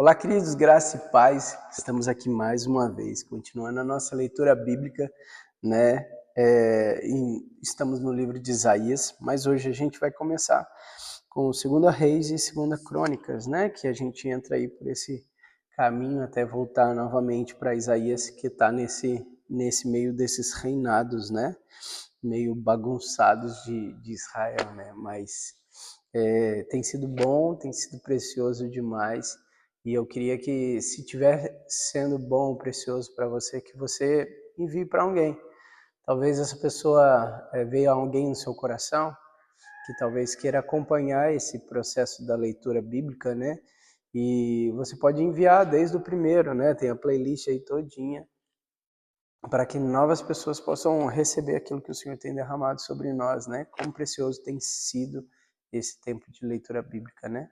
Olá, queridos, graça e paz. Estamos aqui mais uma vez, continuando a nossa leitura bíblica, né? Estamos no livro de Isaías, mas hoje a gente vai começar com 2 Reis e 2 Crônicas, né? Que a gente entra aí por esse caminho até voltar novamente para Isaías, que está nesse meio desses reinados, né? Meio bagunçados de Israel, né? Mas tem sido bom, tem sido precioso demais. E eu queria que, se estiver sendo bom, precioso para você, que você envie para alguém. Talvez essa pessoa veja alguém no seu coração que talvez queira acompanhar esse processo da leitura bíblica, né? E você pode enviar desde o primeiro, né? Tem a playlist aí todinha, para que novas pessoas possam receber aquilo que o Senhor tem derramado sobre nós, né? Quão precioso tem sido esse tempo de leitura bíblica, né?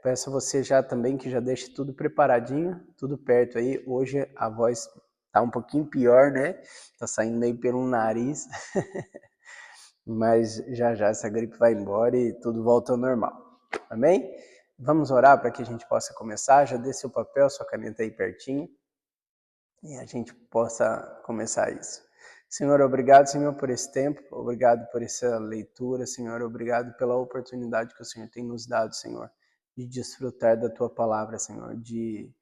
Peço a você já também que já deixe tudo preparadinho, tudo perto aí. Hoje a voz tá um pouquinho pior, né? Tá saindo meio pelo nariz, mas já essa gripe vai embora e tudo volta ao normal. Amém? Vamos orar para que a gente possa começar. Já dê seu papel, sua caneta aí pertinho e a gente possa começar isso. Senhor, obrigado, Senhor, por esse tempo, obrigado por essa leitura, Senhor, obrigado pela oportunidade que o Senhor tem nos dado, Senhor, de desfrutar da Tua palavra, Senhor, de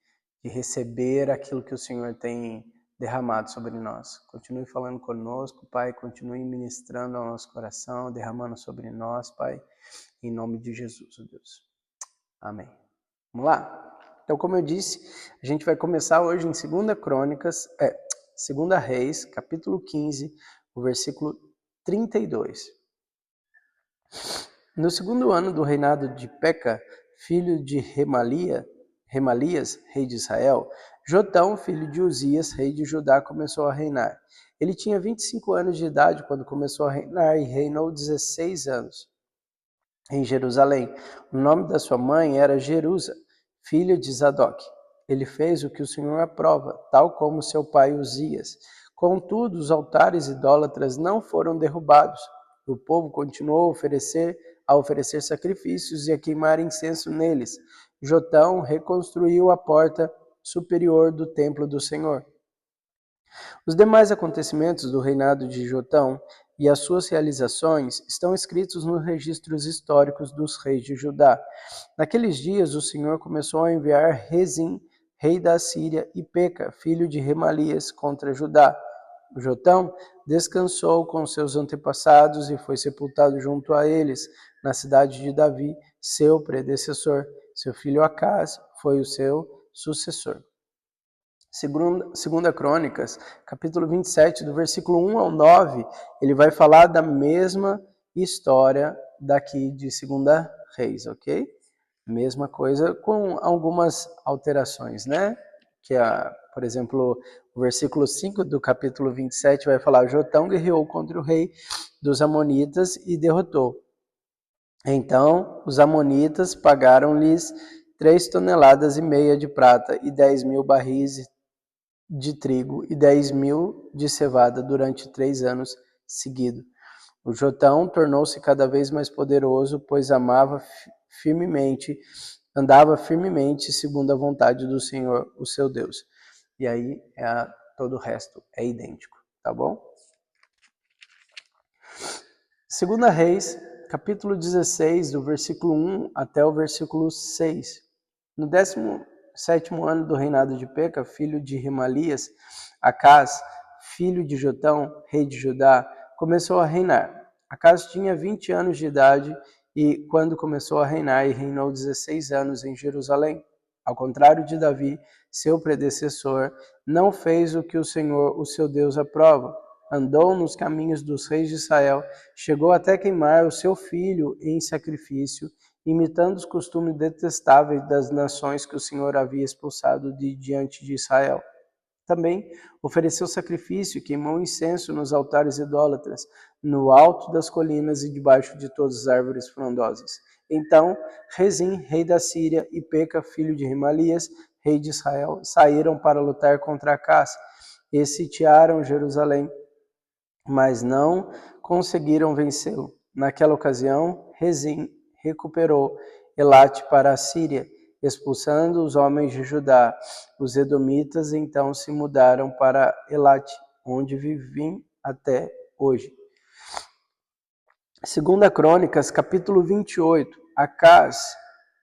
receber aquilo que o Senhor tem derramado sobre nós. Continue falando conosco, Pai, continue ministrando ao nosso coração, derramando sobre nós, Pai, em nome de Jesus, ó Deus. Amém. Vamos lá? Então, como eu disse, a gente vai começar hoje em 2 Reis, capítulo 15, o versículo 32. No segundo ano do reinado de Peca, filho de Remalias, rei de Israel, Jotão, filho de Uzias, rei de Judá, começou a reinar. Ele tinha 25 anos de idade quando começou a reinar e reinou 16 anos em Jerusalém. O nome da sua mãe era Jerusa, filha de Zadok. Ele fez o que o Senhor aprova, tal como seu pai Uzias. Contudo, os altares idólatras não foram derrubados. O povo continuou a oferecer sacrifícios e a queimar incenso neles. Jotão reconstruiu a porta superior do templo do Senhor. Os demais acontecimentos do reinado de Jotão e as suas realizações estão escritos nos registros históricos dos reis de Judá. Naqueles dias, o Senhor começou a enviar Rezim, rei da Síria, e Peca, filho de Remalias, contra Judá. Jotão descansou com seus antepassados e foi sepultado junto a eles, na cidade de Davi, seu predecessor. Seu filho Acaz foi o seu sucessor. Segunda Crônicas, capítulo 27, do versículo 1 ao 9, ele vai falar da mesma história daqui de 2 Reis, ok? Mesma coisa com algumas alterações, né? Que, por exemplo, o versículo 5 do capítulo 27 vai falar: Jotão guerreou contra o rei dos Amonitas e derrotou. Então, os Amonitas pagaram-lhes 3,5 toneladas de prata e 10.000 barris de trigo e 10.000 de cevada durante 3 anos seguidos. O Jotão tornou-se cada vez mais poderoso, pois andava firmemente segundo a vontade do Senhor, o seu Deus. E aí todo o resto é idêntico, tá bom? 2 Reis, capítulo 16, do versículo 1 até o versículo 6. No 17º ano do reinado de Peca, filho de Remalias, Acaz, filho de Jotão, rei de Judá, começou a reinar. Acaz tinha 20 anos de idade e quando começou a reinar, e reinou 16 anos em Jerusalém. Ao contrário de Davi, seu predecessor, não fez o que o Senhor, o seu Deus, aprova. Andou nos caminhos dos reis de Israel, chegou até queimar o seu filho em sacrifício, imitando os costumes detestáveis das nações que o Senhor havia expulsado de diante de Israel. Também ofereceu sacrifício e queimou incenso nos altares idólatras, no alto das colinas e debaixo de todas as árvores frondosas. Então, Rezim, rei da Síria, e Peca, filho de Remalias, rei de Israel, saíram para lutar contra Acaz e sitiaram Jerusalém, mas não conseguiram vencê-lo. Naquela ocasião, Rezim recuperou Elate para a Síria expulsando os homens de Judá. Os edomitas então se mudaram para Elate, onde vivem até hoje. Segunda Crônicas, capítulo 28. Acaz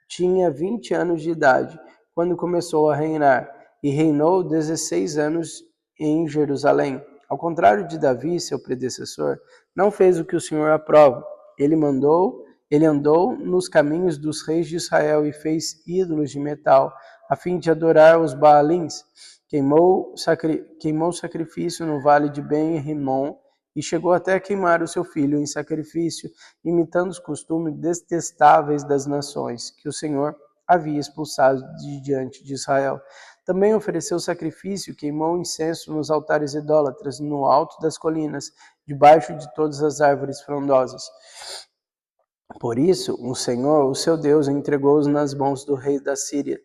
tinha 20 anos de idade quando começou a reinar, e reinou 16 anos em Jerusalém. Ao contrário de Davi, seu predecessor, não fez o que o Senhor aprova. Ele andou nos caminhos dos reis de Israel e fez ídolos de metal, a fim de adorar os Baalins. Queimou sacrifício no vale de Ben-Rimon, e chegou até a queimar o seu filho em sacrifício, imitando os costumes detestáveis das nações que o Senhor havia expulsado de diante de Israel. Também ofereceu sacrifício e queimou incenso nos altares idólatras, no alto das colinas, debaixo de todas as árvores frondosas. Por isso, o Senhor, o seu Deus, entregou-os nas mãos do rei da Síria.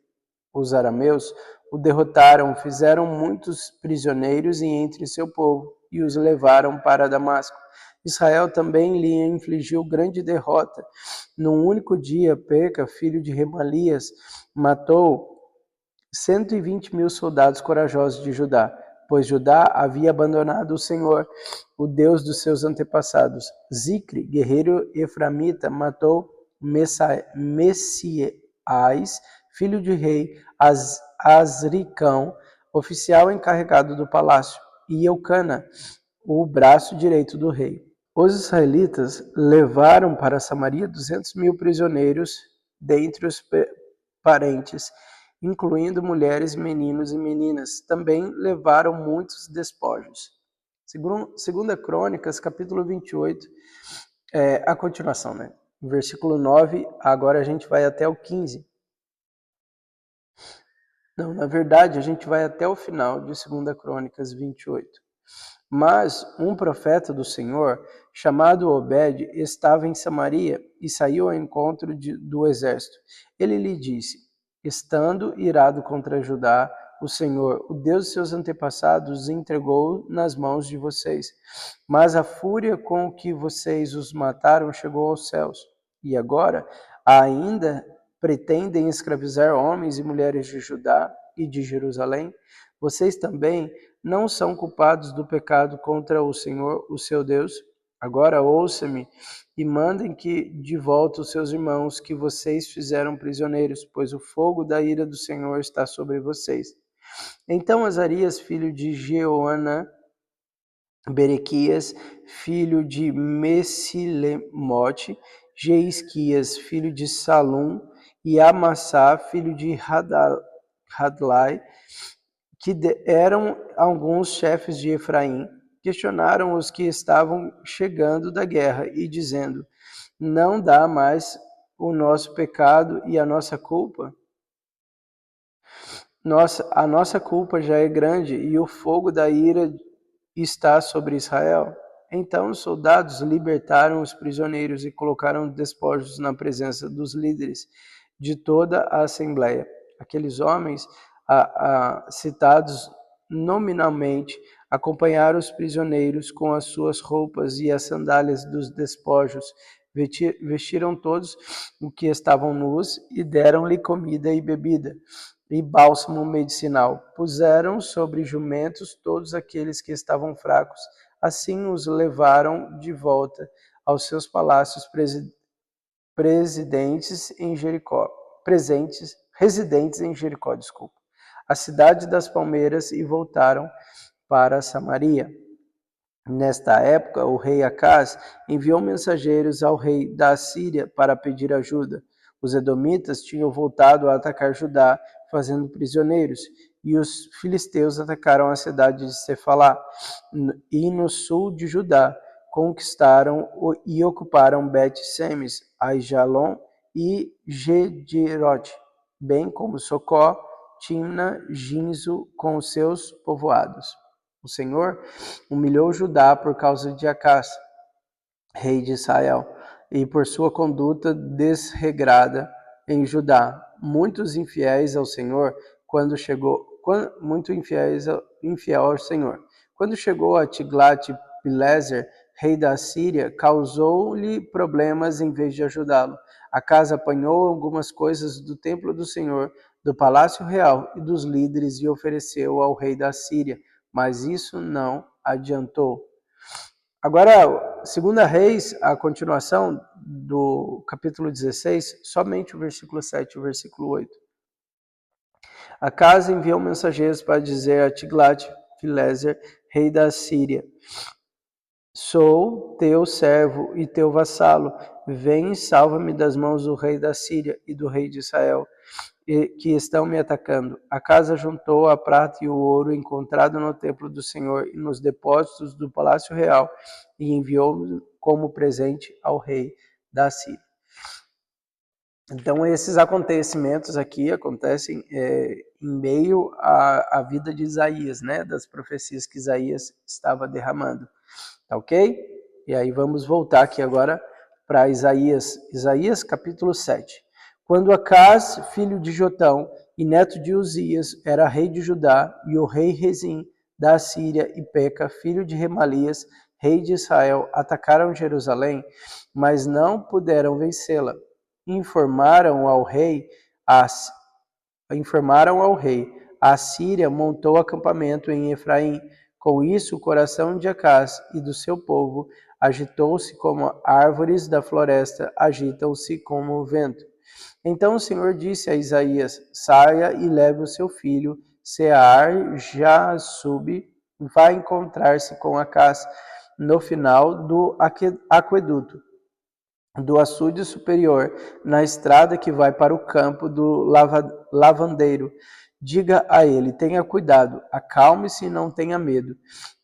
Os arameus o derrotaram, fizeram muitos prisioneiros e entre seu povo, e os levaram para Damasco. Israel também lhe infligiu grande derrota. Num único dia, Peca, filho de Remalias, matou 120.000 soldados corajosos de Judá, pois Judá havia abandonado o Senhor, o Deus dos seus antepassados. Zicre, guerreiro eframita, matou Messiais, filho de rei Azricão, oficial encarregado do palácio, e Eucana, o braço direito do rei. Os israelitas levaram para Samaria 200.000 prisioneiros dentre os parentes, incluindo mulheres, meninos e meninas. Também levaram muitos despojos. Segunda Crônicas, capítulo 28, a continuação, né? Versículo 9, agora a gente vai até o 15. Não, na verdade, a gente vai até o final de 2 Crônicas 28. Mas um profeta do Senhor, chamado Obed, estava em Samaria e saiu ao encontro do exército. Ele lhe disse: estando irado contra Judá, o Senhor, o Deus de seus antepassados, os entregou nas mãos de vocês. Mas a fúria com que vocês os mataram chegou aos céus. E agora ainda pretendem escravizar homens e mulheres de Judá e de Jerusalém? Vocês também não são culpados do pecado contra o Senhor, o seu Deus? Agora ouça-me e mandem que de volta os seus irmãos que vocês fizeram prisioneiros, pois o fogo da ira do Senhor está sobre vocês. Então Azarias, filho de Jeoanã, Berequias, filho de Messilemote, Jeisquias, filho de Salum, e Amassá, filho de Hadlai, que eram alguns chefes de Efraim, questionaram os que estavam chegando da guerra e dizendo: não dá mais o nosso pecado e a nossa culpa? A nossa culpa já é grande e o fogo da ira está sobre Israel. Então os soldados libertaram os prisioneiros e colocaram despojos na presença dos líderes de toda a assembleia. Aqueles homens, citados nominalmente, acompanharam os prisioneiros com as suas roupas e as sandálias dos despojos. Vestiram todos o que estavam nus e deram-lhe comida e bebida e bálsamo medicinal. Puseram sobre jumentos todos aqueles que estavam fracos. Assim os levaram de volta aos seus palácios residentes em Jericó, a cidade das palmeiras, e voltaram para Samaria. Nesta época, o rei Acaz enviou mensageiros ao rei da Assíria para pedir ajuda. Os edomitas tinham voltado a atacar Judá, fazendo prisioneiros, e os filisteus atacaram a cidade de Cefalá, e no sul de Judá conquistaram e ocuparam Bet-Semes, Aijalon e Gederote, bem como Socó, Timna, Ginzo com os seus povoados. O Senhor humilhou Judá por causa de Acaz, rei de Israel, e por sua conduta desregrada em Judá. Muitos infiéis ao Senhor, infiel ao Senhor. Quando chegou a Tiglat-Pileser, rei da Síria, causou-lhe problemas em vez de ajudá-lo. Acas apanhou algumas coisas do templo do Senhor, do palácio real e dos líderes e ofereceu ao rei da Síria, mas isso não adiantou. Agora, 2 Reis, a continuação do capítulo 16, somente o versículo 7 e o versículo 8. Acas enviou mensageiros para dizer a Tiglat-Pileser, rei da Síria: Sou teu servo e teu vassalo. Vem e salva-me das mãos do rei da Síria e do rei de Israel, que estão me atacando. Acas juntou a prata e o ouro encontrado no templo do Senhor e nos depósitos do palácio real e enviou como presente ao rei da Síria. Então, esses acontecimentos aqui acontecem em meio à vida de Isaías, né? Das profecias que Isaías estava derramando. Tá ok? E aí vamos voltar aqui agora para Isaías capítulo 7. Quando Acas, filho de Jotão e neto de Uzias, era rei de Judá, e o rei Rezim da Assíria e Peca, filho de Remalias, rei de Israel, atacaram Jerusalém, mas não puderam vencê-la. Informaram ao rei, a Síria montou acampamento em Efraim. Com isso, o coração de Acas e do seu povo agitou-se como árvores da floresta agitam-se como o vento. Então o Senhor disse a Isaías: saia e leve o seu filho, Sear-Jasub, vai encontrar-se com Acas no final do aqueduto do açude superior, na estrada que vai para o campo do lavandeiro. Diga a ele: tenha cuidado, acalme-se e não tenha medo,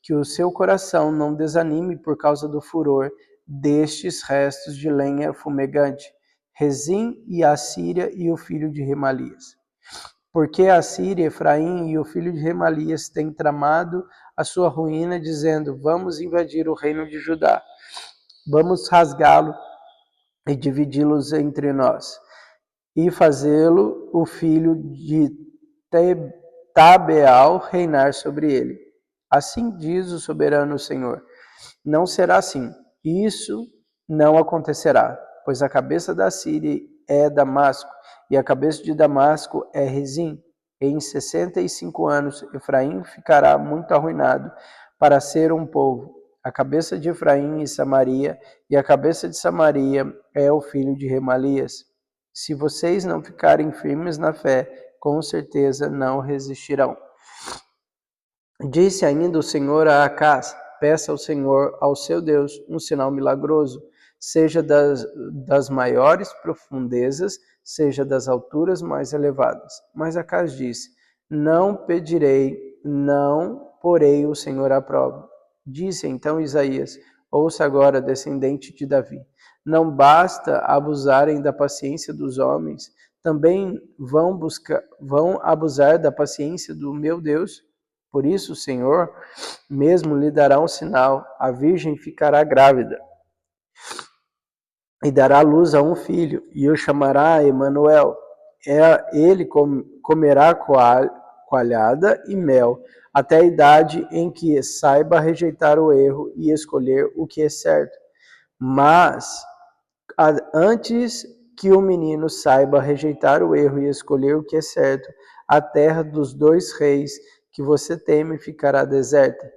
que o seu coração não desanime por causa do furor destes restos de lenha fumegante. Rezim e a Síria e o filho de Remalias. Porque a Síria, Efraim e o filho de Remalias têm tramado a sua ruína, dizendo: vamos invadir o reino de Judá, vamos rasgá-lo e dividi-los entre nós, e fazê-lo o filho de Tabeal reinar sobre ele. Assim diz o soberano Senhor: não será assim, isso não acontecerá, pois a cabeça da Síria é Damasco, e a cabeça de Damasco é Rezim. Em 65 anos, Efraim ficará muito arruinado para ser um povo. A cabeça de Efraim e Samaria, e a cabeça de Samaria é o filho de Remalias. Se vocês não ficarem firmes na fé, com certeza não resistirão. Disse ainda o Senhor a Acas: peça ao Senhor, ao seu Deus, um sinal milagroso, seja das maiores profundezas, seja das alturas mais elevadas. Mas Acas disse: não pedirei, não porei o Senhor à prova. Disse então Isaías: ouça agora, descendente de Davi. Não basta abusarem da paciência dos homens, também vão abusar da paciência do meu Deus? Por isso o Senhor mesmo lhe dará um sinal: a virgem ficará grávida e dará luz a um filho, e o chamará Emanuel. Ele comerá coalhada e mel, até a idade em que saiba rejeitar o erro e escolher o que é certo. Mas antes que o menino saiba rejeitar o erro e escolher o que é certo, a terra dos 2 reis que você teme ficará deserta.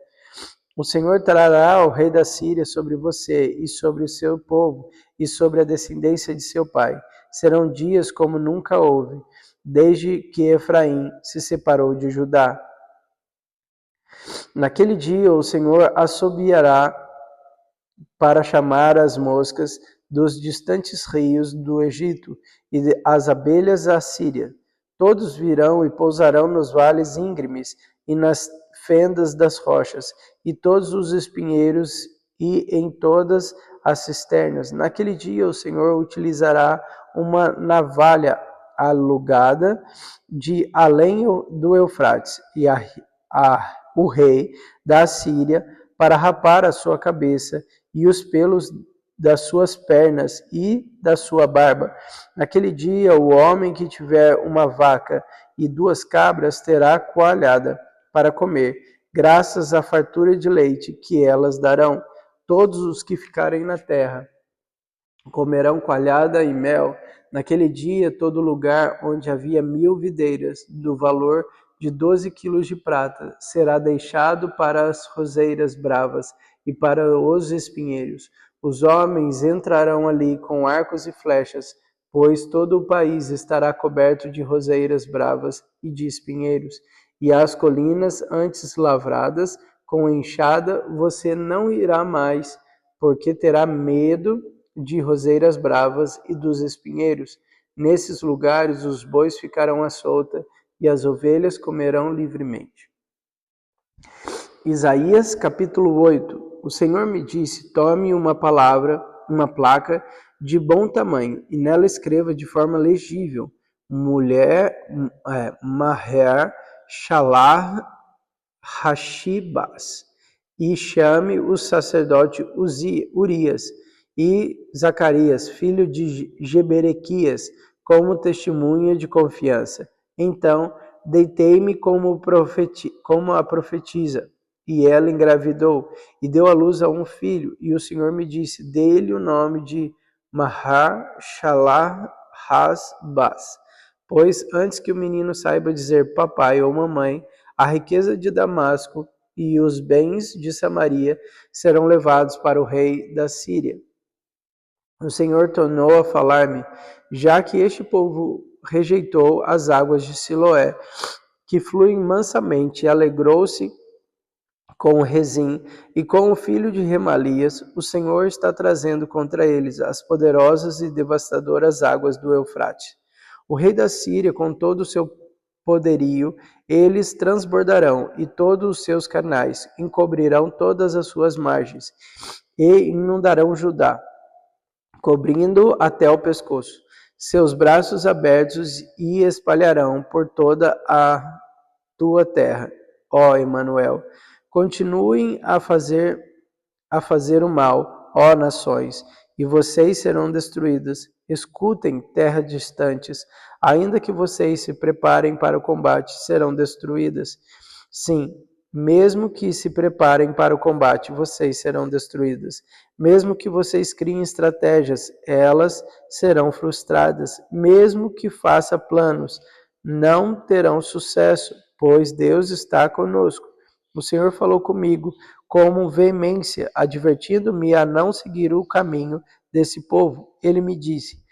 O Senhor trará o rei da Síria sobre você e sobre o seu povo e sobre a descendência de seu pai. Serão dias como nunca houve, desde que Efraim se separou de Judá. Naquele dia o Senhor assobiará para chamar as moscas dos distantes rios do Egito e as abelhas da Síria. Todos virão e pousarão nos vales íngremes e nas fendas das rochas, e todos os espinheiros e em todas as cisternas. Naquele dia o Senhor utilizará uma navalha alugada de além do Eufrates, e o rei da Síria para rapar a sua cabeça e os pelos das suas pernas e da sua barba. Naquele dia, o homem que tiver uma vaca e 2 cabras terá coalhada para comer, graças à fartura de leite que elas darão. todos os que ficarem na terra comerão coalhada e mel. Naquele dia, todo lugar onde havia 1000 videiras, do valor de 12 quilos de prata, será deixado para as roseiras bravas e para os espinheiros. Os homens entrarão ali com arcos e flechas, pois todo o país estará coberto de roseiras bravas e de espinheiros. E as colinas antes lavradas com enxada você não irá mais, porque terá medo de roseiras bravas e dos espinheiros. Nesses lugares os bois ficarão à solta e as ovelhas comerão livremente. Isaías capítulo 8. O Senhor me disse: tome uma placa de bom tamanho, e nela escreva de forma legível: Maher Shalach Hashibas, e chame o sacerdote Urias e Zacarias, filho de Jeberequias, como testemunha de confiança. Então deitei-me como a profetisa, e ela engravidou e deu à luz a um filho, e o Senhor me disse: dê-lhe o nome de Maher-Shalal-Has-Baz, pois antes que o menino saiba dizer papai ou mamãe, a riqueza de Damasco e os bens de Samaria serão levados para o rei da Síria. O Senhor tornou a falar-me: já que este povo rejeitou as águas de Siloé, que fluem mansamente, e alegrou-se com o Rezim e com o filho de Remalias, o Senhor está trazendo contra eles as poderosas e devastadoras águas do Eufrates. O rei da Síria, com todo o seu poderio, eles transbordarão, e todos os seus canais encobrirão todas as suas margens, e inundarão Judá, cobrindo até o pescoço. Seus braços abertos e espalharão por toda a tua terra, ó Emanuel. Continuem a fazer o mal, ó nações, e vocês serão destruídas. Escutem, terras distantes, ainda que vocês se preparem para o combate, serão destruídas. Sim, mesmo que se preparem para o combate, vocês serão destruídas. Mesmo que vocês criem estratégias, elas serão frustradas. Mesmo que faça planos, não terão sucesso, pois Deus está conosco. O Senhor falou comigo com veemência, advertindo-me a não seguir o caminho desse povo. Ele me disse: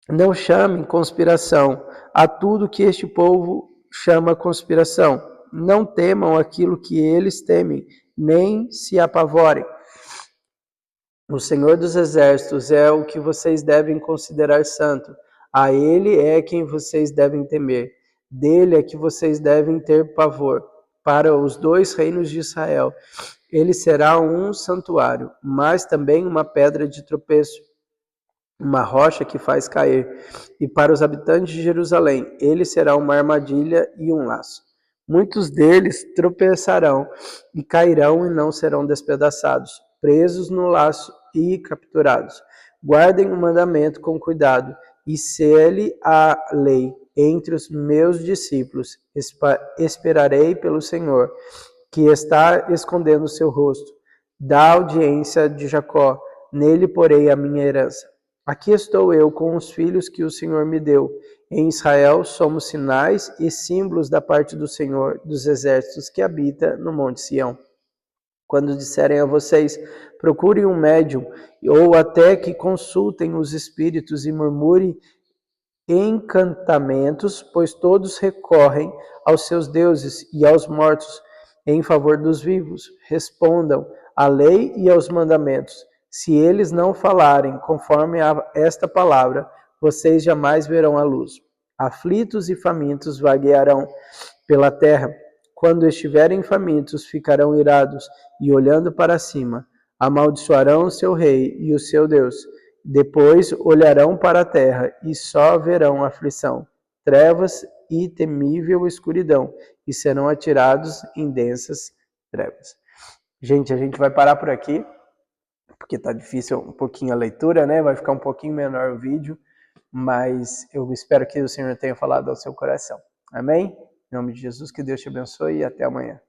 não chamem conspiração a tudo que este povo chama conspiração. Não temam aquilo que eles temem, nem se apavorem. O Senhor dos Exércitos é o que vocês devem considerar santo. A Ele é quem vocês devem temer. Dele é que vocês devem ter pavor. Para os 2 reinos de Israel, ele será um santuário, mas também uma pedra de tropeço, uma rocha que faz cair. E para os habitantes de Jerusalém, ele será uma armadilha e um laço. Muitos deles tropeçarão e cairão e não serão despedaçados, presos no laço e capturados. Guardem o mandamento com cuidado e sele a lei entre os meus discípulos. Esperarei pelo Senhor, que está escondendo o seu rosto. Da audiência de Jacó, nele porei a minha herança. Aqui estou eu com os filhos que o Senhor me deu. Em Israel somos sinais e símbolos da parte do Senhor dos exércitos que habita no Monte Sião. Quando disserem a vocês: procurem um médium, ou até que consultem os espíritos e murmurem encantamentos, pois todos recorrem aos seus deuses e aos mortos em favor dos vivos. Respondam à lei e aos mandamentos. Se eles não falarem conforme a esta palavra, vocês jamais verão a luz. Aflitos e famintos vaguearão pela terra. Quando estiverem famintos, ficarão irados e, olhando para cima, amaldiçoarão o seu rei e o seu Deus. Depois olharão para a terra e só verão aflição, trevas e temível escuridão, e serão atirados em densas trevas. Gente, a gente vai parar por aqui, porque tá difícil um pouquinho a leitura, né? Vai ficar um pouquinho menor o vídeo, mas eu espero que o Senhor tenha falado ao seu coração. Amém? Em nome de Jesus, que Deus te abençoe e até amanhã.